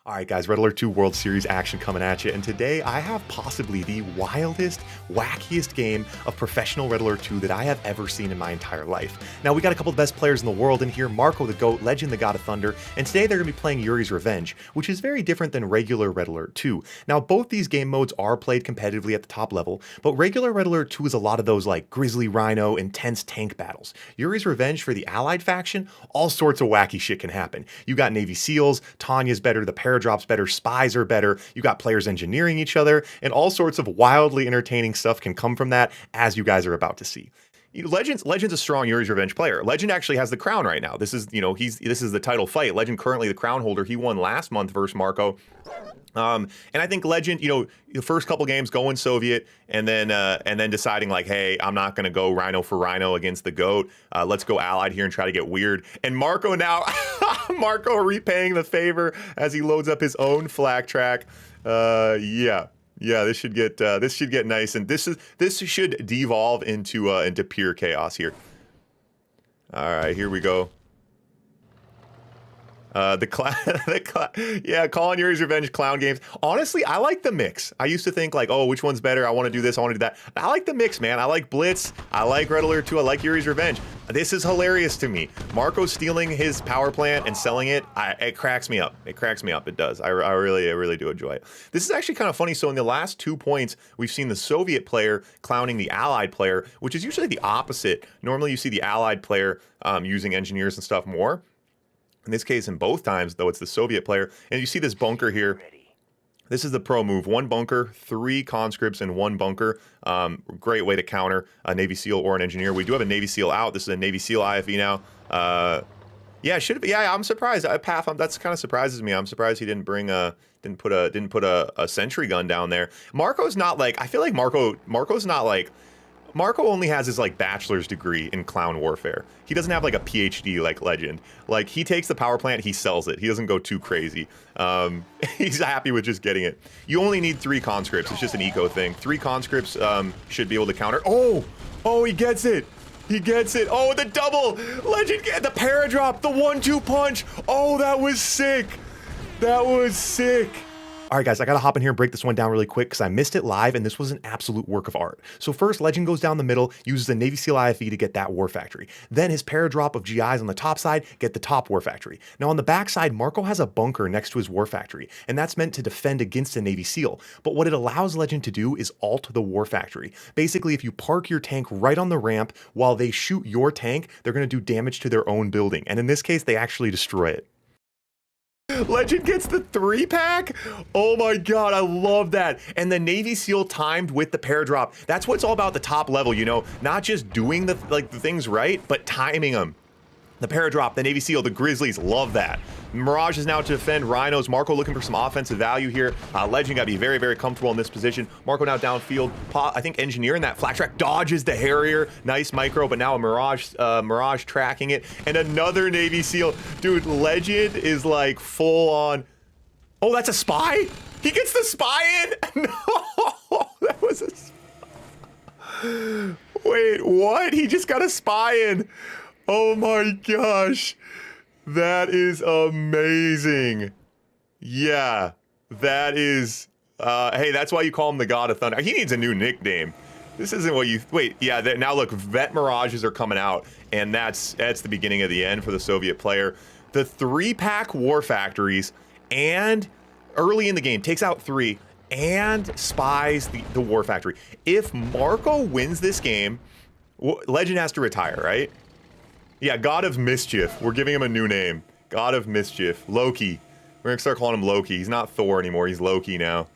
All right, guys, Red Alert 2 World Series action coming at you, and today I have possibly the wildest, wackiest game of professional Red Alert 2 that I have ever seen in my entire life. Now, we got a couple of the best players in the world in here, Marko the GOAT, Lgnd the God of Thunder, and today they're going to be playing Yuri's Revenge, which is very different than regular Red Alert 2. Now, both these game modes are played competitively at the top level, but regular Red Alert 2 is a lot of those like Grizzly Rhino, intense tank battles. Yuri's Revenge for the Allied faction, all sorts of wacky shit can happen. You got Navy SEALs, Tanya's better, the Paradrop's better, spies are better, you got players engineering each other, and all sorts of wildly entertaining stuff can come from that, as you guys are about to see. Lgnd's a strong Yuri's Revenge player. Lgnd actually has the crown right now. This is, this is the title fight. Lgnd currently the crown holder. He won last month versus Marko. And I think Lgnd, the first couple games going Soviet, and then deciding like, hey, I'm not gonna go Rhino for Rhino against the GOAT. Let's go Allied here and try to get weird. And Marko now, Marko repaying the favor as he loads up his own flak track. Yeah, this should get nice, and this should devolve into pure chaos here. All right, here we go. Yeah, calling Yuri's Revenge clown games. Honestly, I like the mix. I used to think like, oh, which one's better? I want to do this, I want to do that. I like the mix, man. I like Blitz. I like Red Alert 2. I like Yuri's Revenge. This is hilarious to me. Marko stealing his power plant and selling it. It cracks me up. It cracks me up. It does. I really do enjoy it. This is actually kind of funny. So in the last 2 points, we've seen the Soviet player clowning the Allied player, which is usually the opposite. Normally, you see the Allied player using engineers and stuff more. In this case, in both times, though, it's the Soviet player. And you see this bunker here. This is the pro move. 1 bunker, 3 conscripts, and 1 bunker. Great way to counter a Navy SEAL or an engineer. We do have a Navy SEAL out. This is a Navy SEAL IFE now. Yeah, should be. Yeah, I'm surprised. Path. That's kind of surprises me. I'm surprised he didn't bring didn't put a sentry gun down there. Marko's not like. I feel like Marko's not like. Marko only has his like bachelor's degree in clown warfare. He doesn't have like a PhD like Lgnd. Like he takes the power plant, he sells it. He doesn't go too crazy. He's happy with just getting it. You only need 3 conscripts. It's just an eco thing. 3 conscripts should be able to counter. Oh, he gets it. He gets it. Oh, the double. Lgnd, the paradrop, the 1-2 punch. Oh, that was sick. That was sick. All right, guys, I gotta hop in here and break this one down really quick because I missed it live and this was an absolute work of art. So first, Lgnd goes down the middle, uses a Navy SEAL IFE to get that war factory. Then his paradrop of GIs on the top side get the top war factory. Now on the back side, Marko has a bunker next to his war factory, and that's meant to defend against a Navy SEAL. But what it allows Lgnd to do is alt the war factory. Basically, if you park your tank right on the ramp while they shoot your tank, they're gonna do damage to their own building. And in this case, they actually destroy it. Lgnd gets the 3-pack. Oh my god, I love that. And the Navy SEAL timed with the paradrop. That's what's all about the top level, not just doing the things right, but timing them. The paradrop, the Navy SEAL, the Grizzlies love that. Mirage is now to defend Rhinos. Marko looking for some offensive value here. Lgnd got to be very, very comfortable in this position. Marko now downfield. I think engineering that flat track dodges the Harrier. Nice micro, but now a Mirage tracking it. And another Navy SEAL. Dude, Lgnd is like full on. Oh, that's a spy? He gets the spy in? No, that was a spy. Wait, what? He just got a spy in. Oh my gosh, that is amazing. Yeah, that is, hey, that's why you call him the God of Thunder. He needs a new nickname. This isn't what you, wait, yeah, now look, Vet Mirages are coming out, and that's the beginning of the end for the Soviet player. The 3-pack war factories, and early in the game, takes out 3, and spies the war factory. If Marko wins this game, Lgnd has to retire, right? Yeah, God of Mischief. We're giving him a new name. God of Mischief. Loki. We're gonna start calling him Loki. He's not Thor anymore. He's Loki now.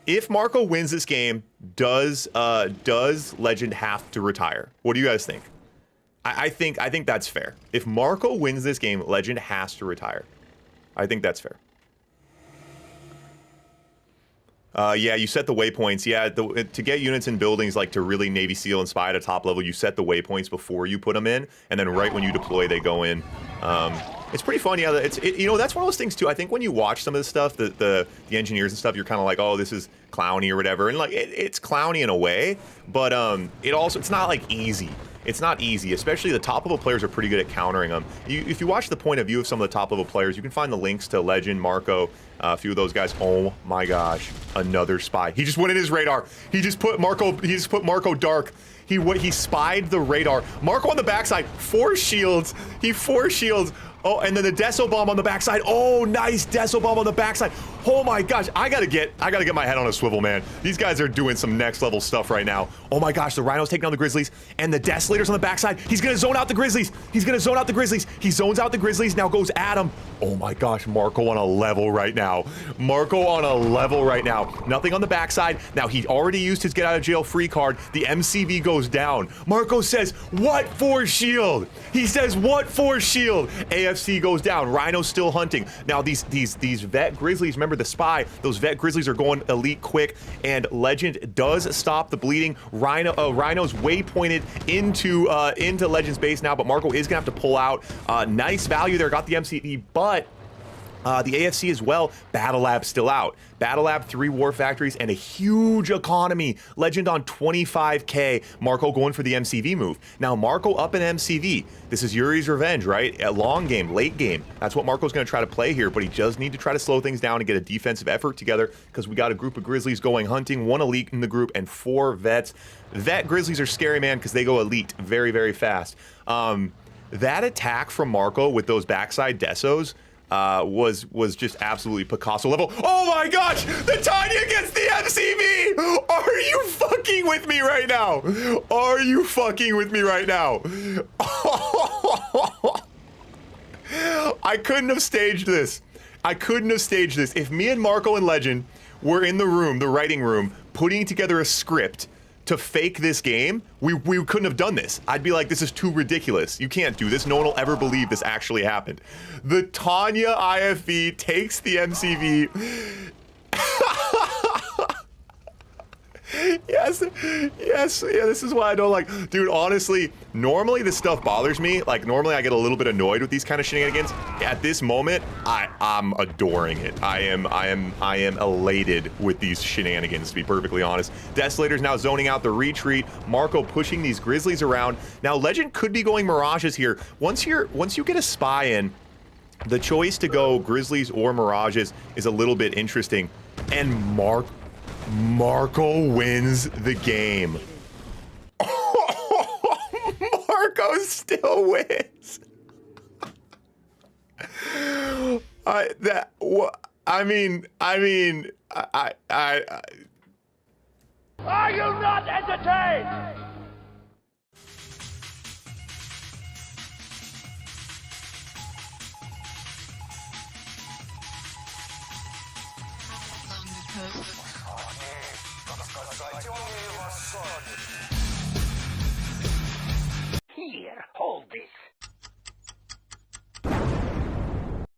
If Marko wins this game, does Lgnd have to retire? What do you guys think? I think that's fair. If Marko wins this game, Lgnd has to retire. I think that's fair. Yeah, you set the waypoints. Yeah, to get units in buildings, like to really Navy SEAL and spy at a top level, you set the waypoints before you put them in, and then right when you deploy, they go in. It's pretty fun. Yeah, that's one of those things too. I think when you watch some of this stuff, the engineers and stuff, you're kind of like, oh, this is clowny or whatever, and like it's clowny in a way, but it's not like easy. it's not easy, especially the top level players are pretty good at countering them. If you watch the point of view of some of the top level players, you can find the links to Lgnd, Marko, a few of those guys. Oh my gosh, another spy. He just went in his radar. He just put Marko dark. He spied the radar. Marko on the backside, 4 shields. He 4 shields. Oh, and then the Deso bomb on the backside. Oh, nice Deso bomb on the backside. Oh my gosh, I gotta get my head on a swivel, man. These guys are doing some next level stuff right now. Oh my gosh, the Rhino's taking down the Grizzlies, and the Desolators on the backside. He's gonna zone out the Grizzlies. He's gonna zone out the Grizzlies. He zones out the Grizzlies, now goes at him. Oh my gosh, Marko on a level right now. Marko on a level right now. Nothing on the backside. Now he already used his get out of jail free card. The MCV goes down. Marko says, what for shield? He says, what for shield? AFC goes down. Rhino's still hunting. Now these vet Grizzlies, remember the spy, those vet Grizzlies are going elite quick, and Lgnd does stop the bleeding. Rhino's waypointed into Lgnd's base now, but Marko is gonna have to pull out. Nice value there, got the MCV, but the AFC as well. Battle Lab still out. Battle Lab, 3 war factories, and a huge economy. Lgnd on 25k. Marko going for the MCV move. Now Marko up in MCV. This is Yuri's revenge, right? A long game, late game. That's what Marko's going to try to play here, but he does need to try to slow things down and get a defensive effort together, because we got a group of Grizzlies going hunting, 1 elite in the group, and 4 vets. Vet Grizzlies are scary, man, because they go elite very, very fast. That attack from Marko with those backside Desos was just absolutely Picasso level. Oh my gosh! The Tanya gets the MCV! Are you fucking with me right now? Are you fucking with me right now? I couldn't have staged this. I couldn't have staged this. If me and Marko and Lgnd were in the room, the writing room, putting together a script to fake this game, we couldn't have done this. I'd be like, this is too ridiculous. You can't do this. No one will ever believe this actually happened. The Tanya IFV takes the MCV. Yes, yes, yeah, this is why I don't like, dude, honestly, normally this stuff bothers me. Like, normally I get a little bit annoyed with these kind of shenanigans. At this moment, I'm adoring it. I am elated with these shenanigans, to be perfectly honest. Desolator's now zoning out the retreat. Marko pushing these Grizzlies around. Now, Lgnd could be going Mirages here. Once you get a spy in, the choice to go Grizzlies or Mirages is a little bit interesting. And Marko wins the game. Marko still wins. I mean, are you not entertained? Ciągnie was sąd.